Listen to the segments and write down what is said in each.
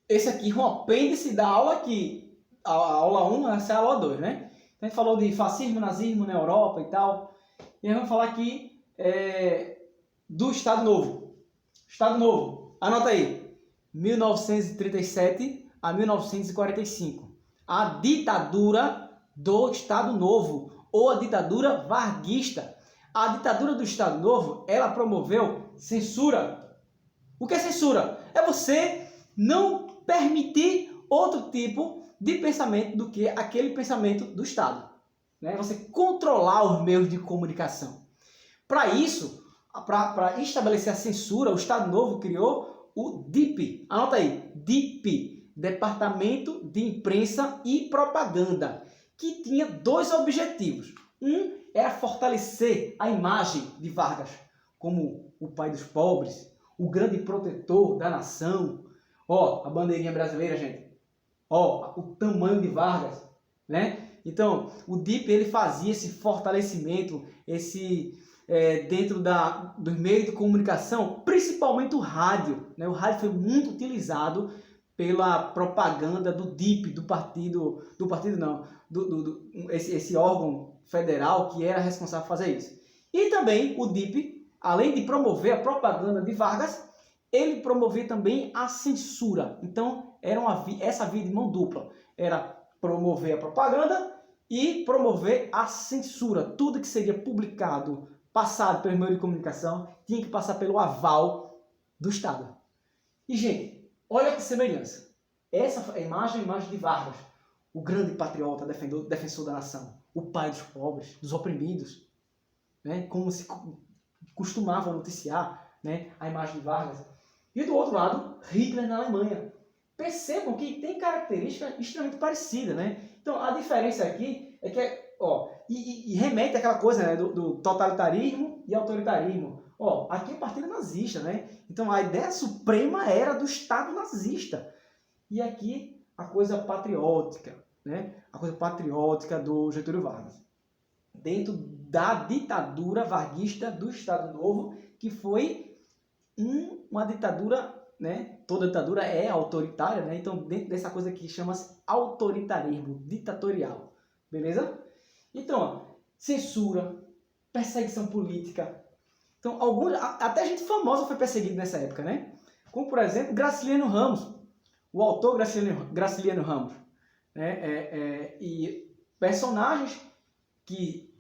esse aqui é um apêndice da aula aqui, a aula 1, essa é a aula 2, né? A gente falou de fascismo, nazismo na Europa e tal. E vamos falar aqui do Estado Novo. Estado Novo, anota aí, 1937 a 1945. A ditadura do Estado Novo, ou a ditadura varguista. A ditadura do Estado Novo, ela promoveu censura. O que é censura? É você não permitir outro tipo de pensamento do que aquele pensamento do Estado. Né? Você controlar os meios de comunicação. Para isso, para estabelecer a censura, o Estado Novo criou o DIP. Anota aí, DIP, Departamento de Imprensa e Propaganda, que tinha dois objetivos. Um era fortalecer a imagem de Vargas como o pai dos pobres, o grande protetor da nação. Ó, a bandeirinha brasileira, gente. Ó, o tamanho de Vargas, né? Então, o DIP ele fazia esse fortalecimento, dentro dos meios de comunicação, principalmente o rádio. Né? O rádio foi muito utilizado pela propaganda do DIP, esse órgão federal que era responsável por fazer isso. E também o DIP, além de promover a propaganda de Vargas, ele promovia também a censura. Então, essa via de mão dupla. Era promover a propaganda e promover a censura. Tudo que seria publicado, passado pelo meio de comunicação, tinha que passar pelo aval do Estado. E, gente, olha que semelhança. Essa é a imagem de Vargas, o grande patriota, defensor da nação, o pai dos pobres, dos oprimidos, né? Como se costumava noticiar, né? A imagem de Vargas. E do outro lado, Hitler na Alemanha. Percebam que tem característica extremamente parecida, né? Então, a diferença aqui é que, e remete àquela coisa, né, do totalitarismo e autoritarismo. Aqui é o partido nazista, né? Então, a ideia suprema era do Estado nazista. E aqui, a coisa patriótica, né? A coisa patriótica do Getúlio Vargas. Dentro da ditadura varguista do Estado Novo, que foi uma ditadura, né? Toda ditadura é autoritária, né? Então, dentro dessa coisa que chama-se autoritarismo ditatorial. Beleza? Então, censura, perseguição política. Então, até gente famosa foi perseguida nessa época, né? Como, por exemplo, Graciliano Ramos, o autor Graciliano Ramos. Né? E personagens que,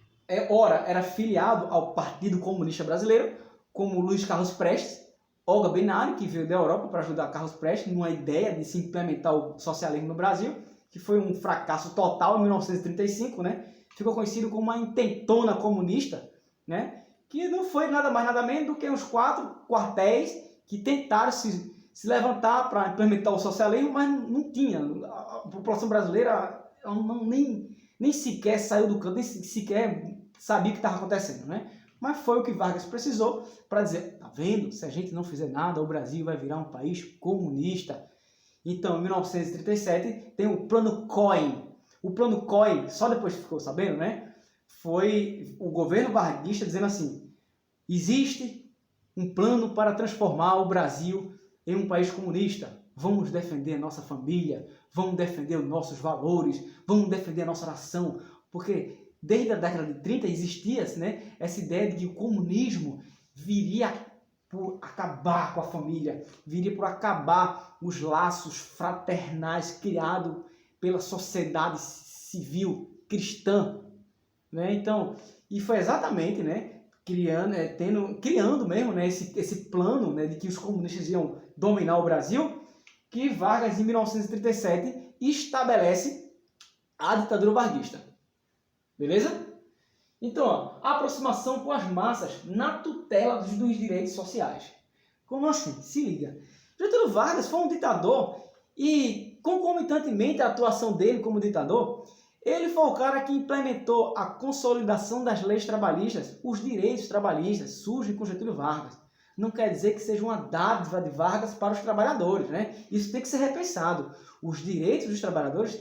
ora, era filiado ao Partido Comunista Brasileiro, como Luiz Carlos Prestes, Olga Benário, que veio da Europa para ajudar Carlos Prestes numa ideia de se implementar o socialismo no Brasil, que foi um fracasso total em 1935, né? Ficou conhecido como uma intentona comunista, né? Que não foi nada mais nada menos do que uns 4 quartéis que tentaram se levantar para implementar o socialismo, mas não tinha. A população brasileira nem sequer saiu do campo, nem sequer sabia o que estava acontecendo, né? Mas foi o que Vargas precisou para dizer, tá vendo? Se a gente não fizer nada, o Brasil vai virar um país comunista. Então, em 1937, tem o Plano COI. O Plano COI, só depois que ficou sabendo, né? Foi o governo varguista dizendo assim, existe um plano para transformar o Brasil em um país comunista. Vamos defender a nossa família, vamos defender os nossos valores, vamos defender a nossa nação, porque desde a década de 30 existia, né, essa ideia de que o comunismo viria por acabar com a família, viria por acabar os laços fraternais criados pela sociedade civil cristã. Né? Então, e foi exatamente, né, criando mesmo, né, esse plano, né, de que os comunistas iam dominar o Brasil, que Vargas, em 1937, estabelece a ditadura varguista. Beleza? Então, a aproximação com as massas na tutela dos direitos sociais. Como assim? Se liga. Getúlio Vargas foi um ditador e, concomitantemente à atuação dele como ditador, ele foi o cara que implementou a consolidação das leis trabalhistas. Os direitos trabalhistas surgem com Getúlio Vargas. Não quer dizer que seja uma dádiva de Vargas para os trabalhadores, né? Isso tem que ser repensado. Os direitos dos trabalhadores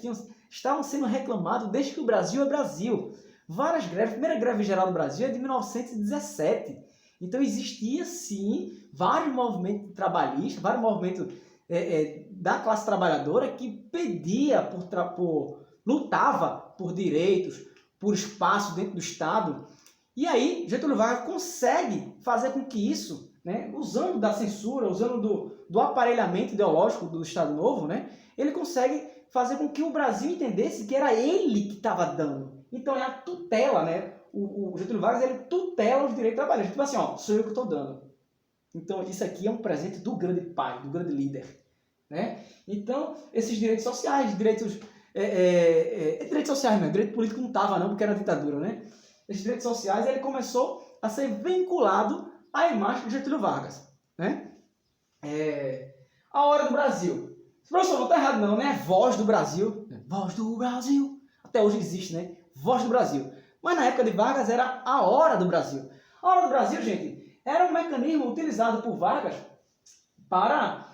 estavam sendo reclamados desde que o Brasil é Brasil. Várias greves, a primeira greve geral do Brasil é de 1917. Então existia sim vários movimentos trabalhistas, vários movimentos da classe trabalhadora que pedia, lutava por direitos, por espaço dentro do Estado. E aí, Getúlio Vargas consegue fazer com que isso, né, usando da censura, usando do aparelhamento ideológico do Estado Novo, né, ele consegue fazer com que o Brasil entendesse que era ele que estava dando. Então é a tutela, né? O Getúlio Vargas, ele tutela os direitos trabalhistas. Tipo assim, ó, sou eu que estou dando. Então isso aqui é um presente do grande pai, do grande líder, né? Então esses direitos sociais, direitos sociais, né? Direito político não estava não, porque era ditadura, né? Esses direitos sociais, ele começou a ser vinculado à imagem de Getúlio Vargas, né? A Hora do Brasil. Professor, não está errado não, né? Voz do Brasil. Voz do Brasil. Até hoje existe, né? Voz do Brasil. Mas na época de Vargas era a Hora do Brasil. A Hora do Brasil, gente, era um mecanismo utilizado por Vargas para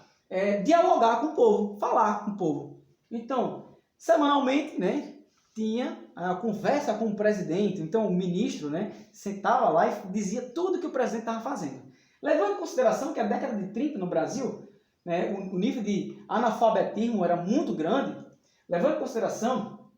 dialogar com o povo, falar com o povo. Então, semanalmente, né, tinha a conversa com o presidente. Então, o ministro, né, sentava lá e dizia tudo que o presidente estava fazendo. Levando em consideração que a década de 30 no Brasil, né, o nível de analfabetismo era muito grande, levando em consideração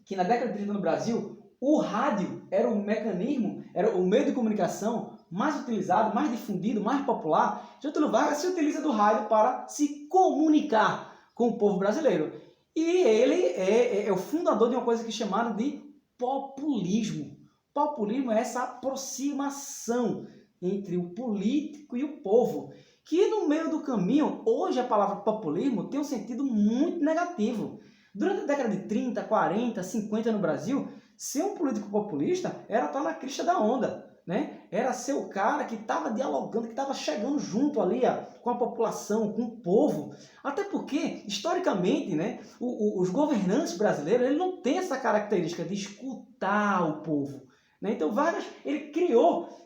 que na década de 30 no Brasil, o rádio era o mecanismo, era o meio de comunicação mais utilizado, mais difundido, mais popular. Getúlio Vargas se utiliza do rádio para se comunicar com o povo brasileiro. E ele é o fundador de uma coisa que chamaram de populismo. Populismo é essa aproximação entre o político e o povo, que no meio do caminho, hoje a palavra populismo tem um sentido muito negativo. Durante a década de 30, 40, 50 no Brasil, ser um político populista era estar na crista da onda, né? Era ser o cara que estava dialogando, que estava chegando junto ali com a população, com o povo. Até porque, historicamente, né, os governantes brasileiros ele não têm essa característica de escutar o povo, né? Então Vargas ele criou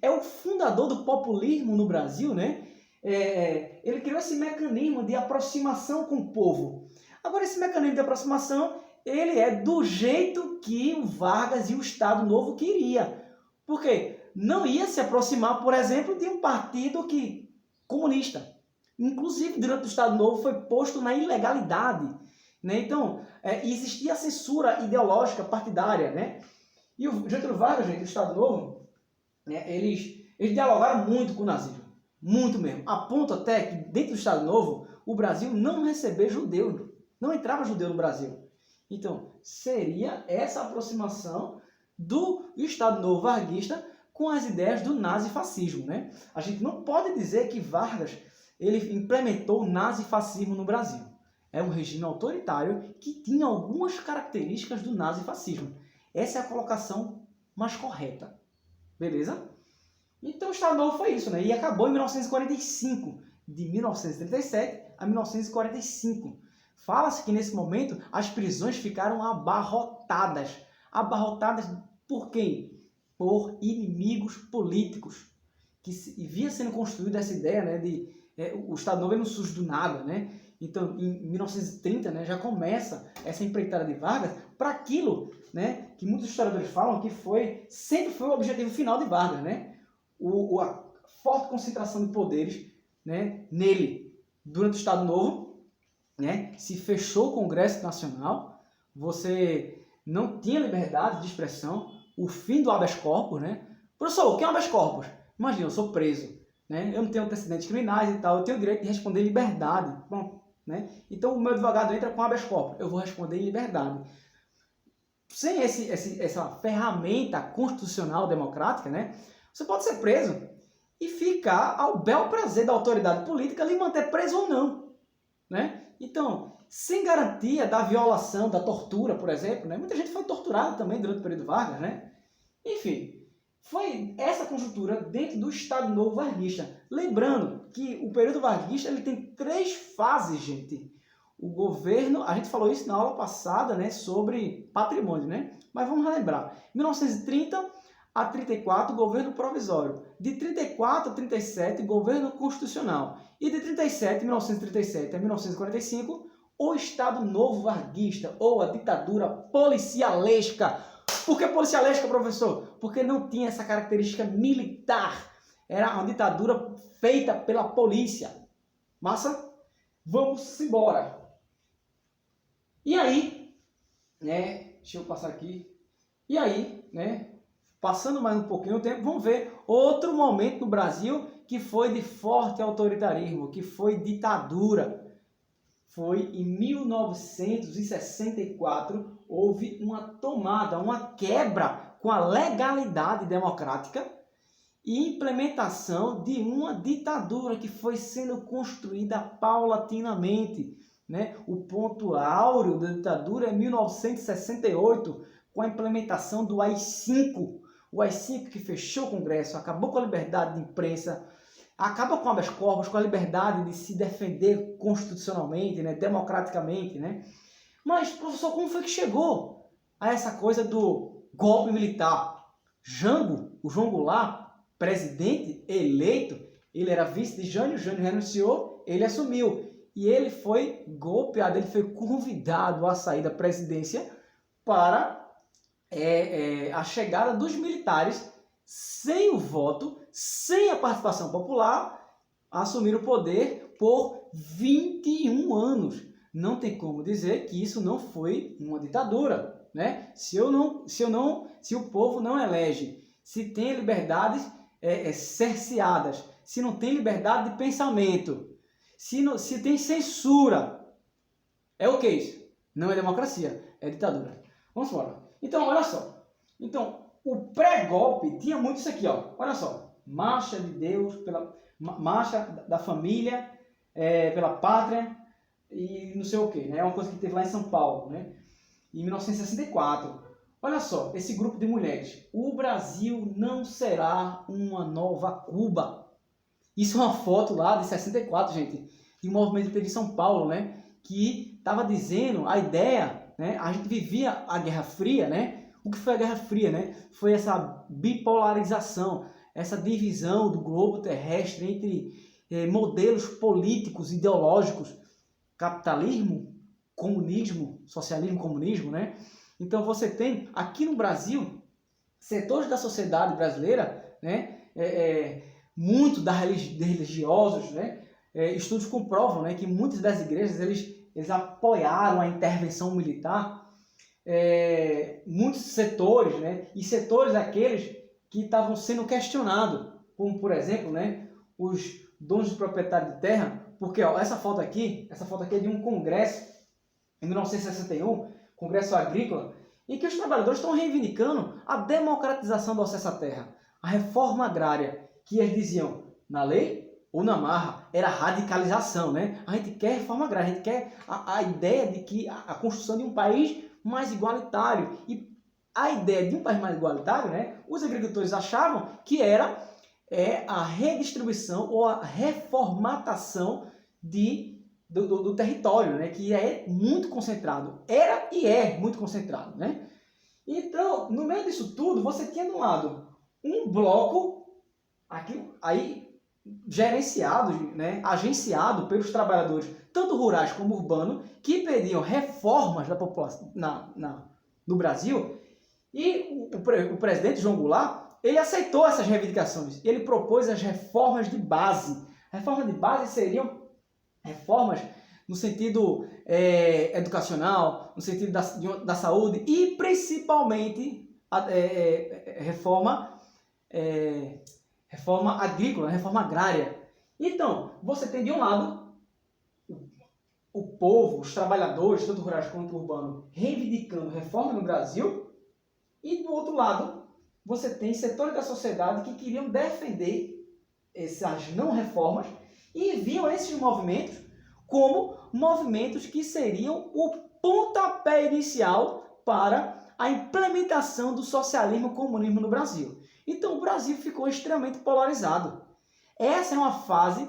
é o fundador do populismo no Brasil, né? Ele criou esse mecanismo de aproximação com o povo. Agora, esse mecanismo de aproximação, ele é do jeito que o Vargas e o Estado Novo queria. Por quê? Não ia se aproximar, por exemplo, de um partido comunista. Inclusive, durante o Estado Novo, foi posto na ilegalidade, né? Então, existia a censura ideológica partidária, né? E o Getúlio Vargas, gente, o Estado Novo, né, eles dialogaram muito com o nazismo. Muito mesmo. A ponto até que, dentro do Estado Novo, o Brasil não recebeu judeus. Não entrava judeu no Brasil. Então, seria essa aproximação do Estado Novo varguista com as ideias do nazifascismo, né? A gente não pode dizer que Vargas ele implementou o nazifascismo no Brasil. É um regime autoritário que tinha algumas características do nazifascismo. Essa é a colocação mais correta. Beleza? Então, o Estado Novo foi isso, né? E acabou em 1945. De 1937 a 1945. Fala-se que nesse momento as prisões ficaram abarrotadas. Abarrotadas por quem? Por inimigos políticos. Que via sendo construída essa ideia, né, o Estado Novo não surge do nada, né? Então, em 1930, né, já começa essa empreitada de Vargas para aquilo, né, que muitos historiadores falam que sempre foi o objetivo final de Vargas, né? A forte concentração de poderes, né, nele durante o Estado Novo. Né? Se fechou o Congresso Nacional, você não tinha liberdade de expressão, o fim do habeas corpus, né? Professor, o que é habeas corpus? Imagina, eu sou preso, né? Eu não tenho antecedentes criminais e tal, eu tenho o direito de responder em liberdade. Bom, né? Então o meu advogado entra com habeas corpus, eu vou responder em liberdade. Sem essa ferramenta constitucional democrática, né? Você pode ser preso e ficar ao bel prazer da autoridade política lhe manter preso ou não, né? Então, sem garantia da violação, da tortura, por exemplo, né? Muita gente foi torturada também durante o período Vargas, né? Enfim, foi essa conjuntura dentro do Estado Novo varguista. Lembrando que o período varguista ele tem 3 fases, gente. O governo, a gente falou isso na aula passada, né, sobre patrimônio, né? Mas vamos relembrar. 1930 a 34, governo provisório. De 34 a 37, governo constitucional. E de 1937 a 1945, o Estado Novo varguista, ou a ditadura policialesca. Por que policialesca, professor? Porque não tinha essa característica militar. Era uma ditadura feita pela polícia. Massa? Vamos embora. E aí, né, deixa eu passar aqui. E aí, né, passando mais um pouquinho o tempo, vamos ver outro momento no Brasil que foi de forte autoritarismo, que foi ditadura. Foi em 1964, houve uma tomada, uma quebra com a legalidade democrática e implementação de uma ditadura que foi sendo construída paulatinamente, né? O ponto áureo da ditadura é 1968, com a implementação do AI-5. O AI-5 que fechou o Congresso, acabou com a liberdade de imprensa, acaba com habeas corpus, com a liberdade de se defender constitucionalmente, né? Democraticamente, né? Mas, professor, como foi que chegou a essa coisa do golpe militar? Jango, o João Goulart, presidente eleito, ele era vice de Jânio, Jânio renunciou, ele assumiu. E ele foi golpeado, ele foi convidado a sair da presidência para a chegada dos militares, sem o voto, sem a participação popular, assumir o poder por 21 anos. Não tem como dizer que isso não foi uma ditadura, né? Se o povo não elege, se tem liberdades cerceadas, se não tem liberdade de pensamento, se tem censura, é o que isso? Não é democracia, é ditadura. Vamos embora. Então, olha só. Então, o pré-golpe tinha muito isso aqui, ó. Olha só. Marcha de Deus, marcha da família, pela pátria e não sei o que, né? É uma coisa que teve lá em São Paulo, né? Em 1964. Olha só, esse grupo de mulheres. O Brasil não será uma nova Cuba. Isso é uma foto lá de 64, gente, de um movimento que teve em São Paulo, né? Que estava dizendo a ideia, né? A gente vivia a Guerra Fria, né? O que foi a Guerra Fria, né? Foi essa bipolarização, essa divisão do globo terrestre entre modelos políticos, ideológicos, capitalismo, comunismo, socialismo, comunismo, né? Então você tem aqui no Brasil setores da sociedade brasileira, né? Muito da religiosos, né? Estudos comprovam, né, que muitas das igrejas eles apoiaram a intervenção militar. Muitos setores, né? E setores aqueles que estavam sendo questionados, como por exemplo, né, os donos de proprietário de terra, porque ó, essa foto aqui é de um congresso em 1961, congresso agrícola, em que os trabalhadores estão reivindicando a democratização do acesso à terra, a reforma agrária, que eles diziam na lei ou na marra, era radicalização, né? A gente quer reforma agrária, a gente quer a ideia de que a construção de um país mais igualitário. E a ideia de um país mais igualitário, né? Os agricultores achavam que era a redistribuição ou a reformatação do território, né? Que é muito concentrado. Era e é muito concentrado, né? Então, no meio disso tudo, você tinha de um lado um bloco aqui, aí gerenciado, né, agenciado pelos trabalhadores, tanto rurais como urbanos, que pediam reformas da população no Brasil. E o presidente João Goulart, ele aceitou essas reivindicações. Ele propôs as reformas de base. Reformas de base seriam reformas no sentido educacional, no sentido da saúde e principalmente reforma agrícola, reforma agrária. Então, você tem de um lado o povo, os trabalhadores, tanto rurais quanto urbanos, reivindicando reforma no Brasil, e do outro lado, você tem setores da sociedade que queriam defender essas não reformas e viam esses movimentos como movimentos que seriam o pontapé inicial para a implementação do socialismo e comunismo no Brasil. Então o Brasil ficou extremamente polarizado. Essa é uma fase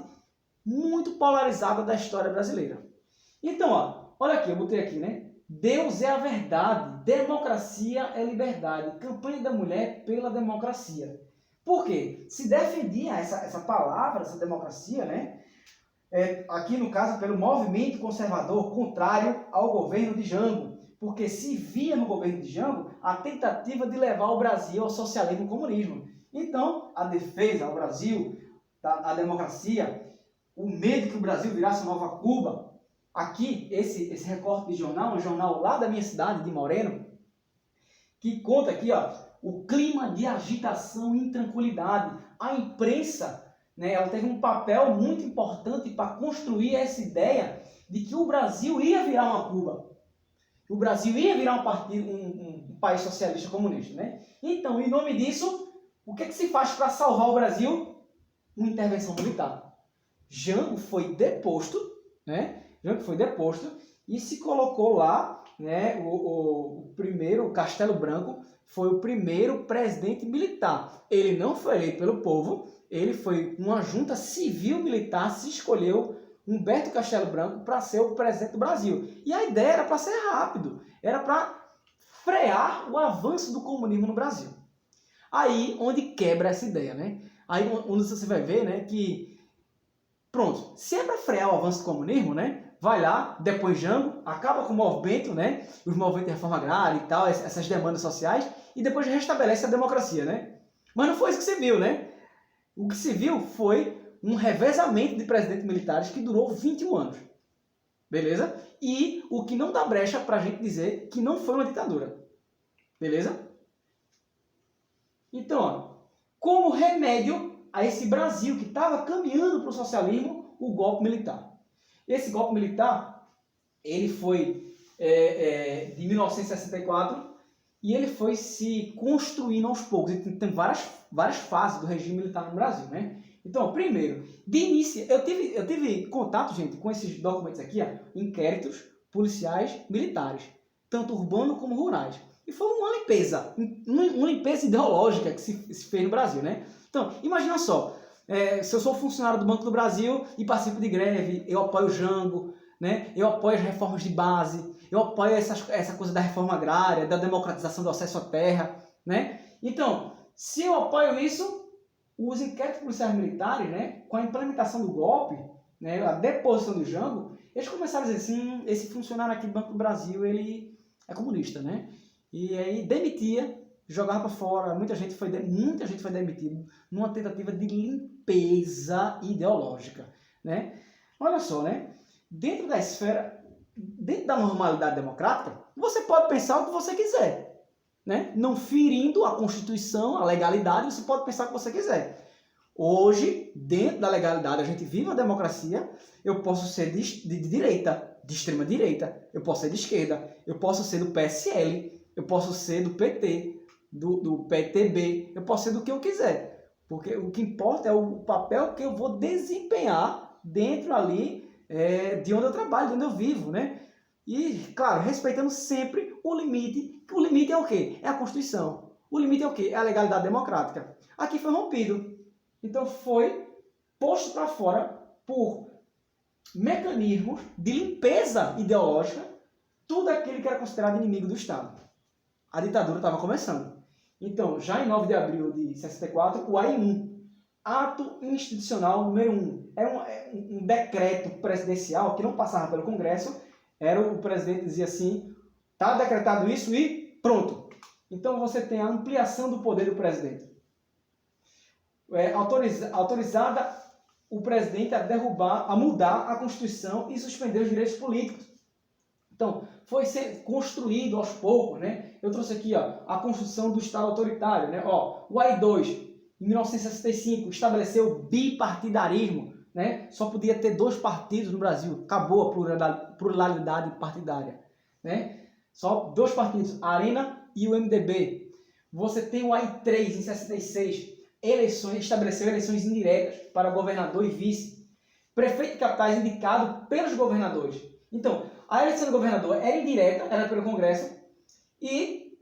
muito polarizada da história brasileira. Então, ó, olha aqui, eu botei aqui, né? Deus é a verdade, democracia é liberdade, campanha da mulher pela democracia. Por quê? Se defendia essa palavra, essa democracia, né? Aqui no caso pelo movimento conservador contrário ao governo de Jango, porque se via no governo de Jango a tentativa de levar o Brasil ao socialismo e comunismo. Então, a defesa ao Brasil, a democracia, o medo que o Brasil virasse uma nova Cuba. Aqui, esse recorte de jornal, um jornal lá da minha cidade, de Moreno, que conta aqui, ó, o clima de agitação e intranquilidade. A imprensa, né, ela teve um papel muito importante para construir essa ideia de que o Brasil ia virar uma Cuba. O Brasil ia virar um país socialista comunista, né? Então, em nome disso, o que se faz para salvar o Brasil? Uma intervenção militar. Jango foi deposto, né? Jango foi deposto e se colocou lá, né? O primeiro, o Castelo Branco, foi o primeiro presidente militar. Ele não foi eleito pelo povo, ele foi uma junta civil-militar, se escolheu Humberto Castelo Branco para ser o presidente do Brasil. E a ideia era para ser rápido, era para frear o avanço do comunismo no Brasil. Aí onde quebra essa ideia, né? Aí onde você vai ver, né, que pronto, se é para frear o avanço do comunismo, né, vai lá, depois Jango, acaba com o movimento, né, os movimentos de reforma agrária e tal, essas demandas sociais, e depois restabelece a democracia, né? Mas não foi isso que se viu, né? O que se viu foi um revezamento de presidentes militares que durou 21 anos. Beleza? E o que não dá brecha para a gente dizer que não foi uma ditadura. Beleza? Então, ó, como remédio a esse Brasil que estava caminhando para o socialismo, o golpe militar. Esse golpe militar, ele foi de 1964 e ele foi se construindo aos poucos. Ele tem várias fases do regime militar no Brasil, né? Então, primeiro, de início, eu tive contato, gente, com esses documentos aqui, ó, inquéritos policiais militares, tanto urbanos como rurais. E foi uma limpeza ideológica que se fez no Brasil, né? Então, imagina só, se eu sou funcionário do Banco do Brasil e participo de greve, eu apoio o Jango, né? Eu apoio as reformas de base, eu apoio essa coisa da reforma agrária, da democratização do acesso à terra, né? Então, se eu apoio isso, os inquéritos policiais militares, né, com a implementação do golpe, né, a deposição do Jango, eles começaram a dizer assim, esse funcionário aqui do Banco do Brasil, ele é comunista, né? E aí demitia, jogava para fora, muita gente foi demitida numa tentativa de limpeza ideológica, né? Olha só, né? Dentro da normalidade democrática, você pode pensar o que você quiser, né? Não ferindo a Constituição, a legalidade, você pode pensar o que você quiser. Hoje, dentro da legalidade, a gente vive uma democracia, eu posso ser de direita, de extrema direita, eu posso ser de esquerda, eu posso ser do PSL, eu posso ser do PT, do PTB, eu posso ser do que eu quiser. Porque o que importa é o papel que eu vou desempenhar dentro ali de onde eu trabalho, de onde eu vivo, né? E, claro, respeitando sempre o limite. O limite é o quê? É a Constituição. O limite é o quê? É a legalidade democrática. Aqui foi rompido. Então foi posto para fora por mecanismos de limpeza ideológica tudo aquilo que era considerado inimigo do Estado. A ditadura estava começando. Então, já em 9 de abril de 64, o AI-1, Ato Institucional número 1, é um decreto presidencial que não passava pelo Congresso. Era o presidente dizia assim, está decretado isso e pronto. Então você tem a ampliação do poder do presidente. Autorizada o presidente a mudar a Constituição e suspender os direitos políticos. Então, foi ser construído aos poucos, né? Eu trouxe aqui, ó, a Constituição do Estado Autoritário, né? Ó, o AI-2, em 1965, estabeleceu o bipartidarismo, né? Só podia ter 2 partidos no Brasil, acabou a pluralidade partidária, né? Só 2 partidos, a Arena e o MDB. Você tem o AI-3 em 66, estabeleceu eleições indiretas para governador e vice. Prefeito de capitais indicado pelos governadores. Então, a eleição do governador era indireta, era pelo Congresso, e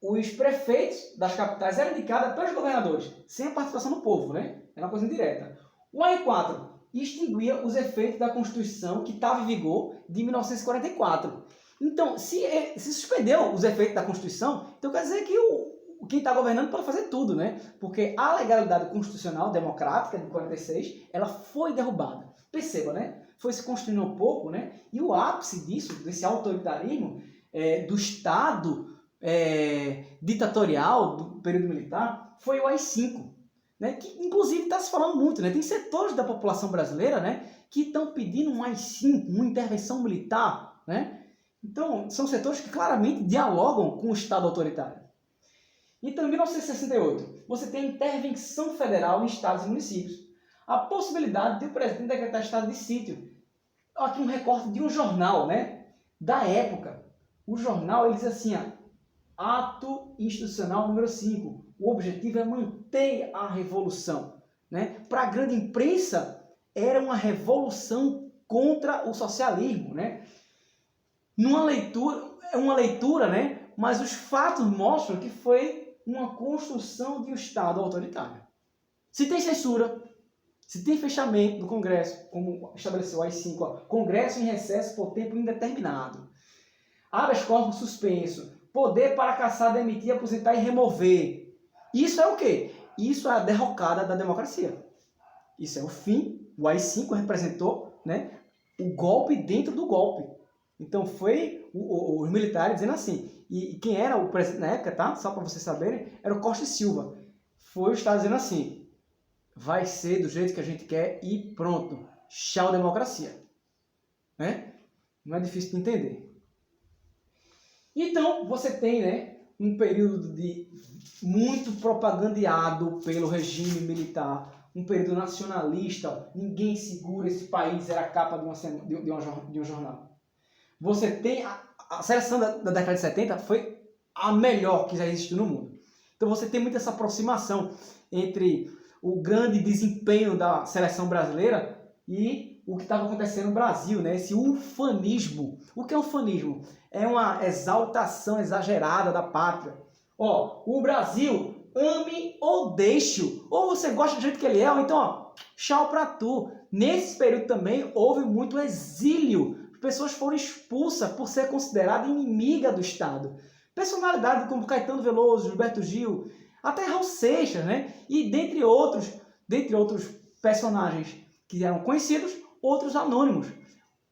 os prefeitos das capitais eram indicados pelos governadores, sem a participação do povo, né? Era uma coisa indireta. O AI-4 extinguia os efeitos da Constituição que estava em vigor de 1944. Então, se suspendeu os efeitos da Constituição, então quer dizer que quem está governando pode fazer tudo, né? Porque a legalidade constitucional democrática de 46, ela foi derrubada. Perceba, né? Foi se construindo um pouco, né? E o ápice disso, desse autoritarismo do Estado ditatorial do período militar, foi o AI-5. né, que inclusive está se falando muito, né? Tem setores da população brasileira, né, que estão pedindo um AI-5, uma intervenção militar, né? Então, são setores que claramente dialogam com o Estado autoritário. Então, em 1968, você tem a intervenção federal em estados e municípios. A possibilidade de o presidente decretar estado de sítio. Aqui um recorte de um jornal, né, da época. O jornal, ele diz assim, ato institucional número 5. O objetivo é manter a revolução, né? Para a grande imprensa, era uma revolução contra o socialismo, né? É uma leitura, né? Mas os fatos mostram que foi uma construção de um Estado autoritário. Se tem censura, se tem fechamento do Congresso, como estabeleceu o AI-5, Congresso em recesso por tempo indeterminado, habeas corpus suspenso, poder para caçar, demitir, aposentar e remover. Isso é o quê? Isso é a derrocada da democracia. Isso é o fim. O AI-5 representou, né, o golpe dentro do golpe. Então foi os militares dizendo assim. E quem era o presidente na época, tá? Só para vocês saberem, era o Costa e Silva. Foi o Estado dizendo assim: vai ser do jeito que a gente quer e pronto. Tchau, democracia. Né? Não é difícil de entender. Então, você tem, né, um período muito propagandeado pelo regime militar, um período nacionalista, ninguém segura esse país, era a capa de um jornal. Você tem a seleção da década de 70 foi a melhor que já existiu no mundo. Então você tem muita essa aproximação entre o grande desempenho da seleção brasileira e o que estava acontecendo no Brasil, né? Esse ufanismo. O que é ufanismo? É uma exaltação exagerada da pátria. Ó, o Brasil, ame ou deixe-o. Ou você gosta do jeito que ele é, ou então, ó, tchau pra tu. Nesse período também houve muito exílio. Pessoas foram expulsas por ser considerada inimiga do Estado. Personalidades como Caetano Veloso, Gilberto Gil, até Raul Seixas, né? E dentre outros personagens que eram conhecidos, outros anônimos.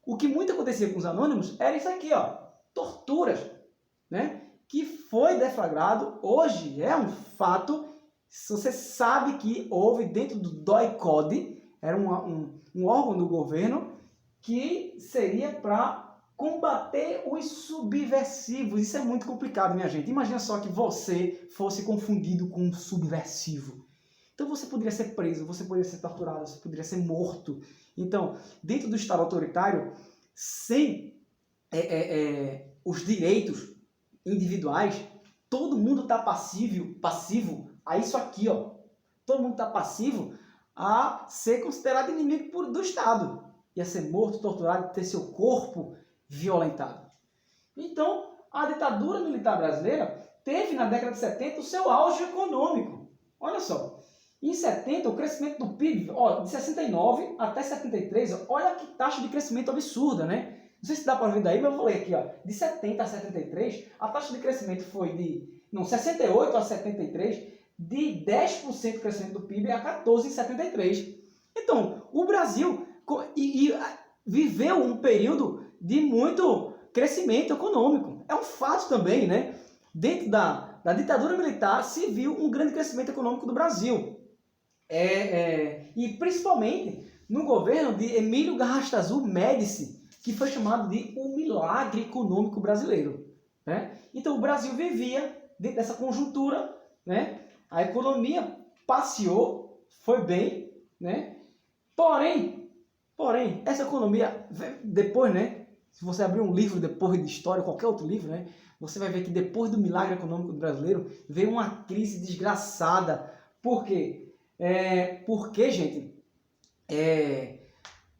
O que muito acontecia com os anônimos era isso aqui, ó, torturas, né? Que foi deflagrado, hoje é um fato. Você sabe que houve dentro do DOI-CODE, era um órgão do governo que seria para combater os subversivos. Isso é muito complicado, minha gente. Imagina só que você fosse confundido com um subversivo. Então você poderia ser preso, você poderia ser torturado, você poderia ser morto. Então, dentro do Estado autoritário, sem os direitos individuais, todo mundo está passivo a isso aqui, ó. Todo mundo está passivo a ser considerado inimigo do Estado. Ia ser morto, torturado, ter seu corpo violentado. Então, a ditadura militar brasileira teve na década de 70 o seu auge econômico. Olha só, em 70 o crescimento do PIB, ó, de 69 até 73, ó, olha que taxa de crescimento absurda, né? Não sei se dá para ver daí, mas eu vou ler aqui, ó. De 70 a 73, a taxa de crescimento foi de 68 a 73, de 10% de crescimento do PIB a 14% em 73. Então, o Brasil viveu um período de muito crescimento econômico. É um fato também, né? Dentro da ditadura militar se viu um grande crescimento econômico do Brasil. E principalmente no governo de Emílio Garrastazu Médici, que foi chamado de o milagre econômico brasileiro. Né? Então o Brasil vivia dentro dessa conjuntura, né? A economia passeou, foi bem, né? Porém, essa economia, depois, né? Se você abrir um livro depois de história, qualquer outro livro, né? Você vai ver que depois do milagre econômico do brasileiro, veio uma crise desgraçada. Por quê? Porque, gente,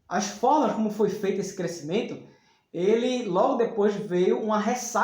as formas como foi feito esse crescimento, ele logo depois veio uma ressaca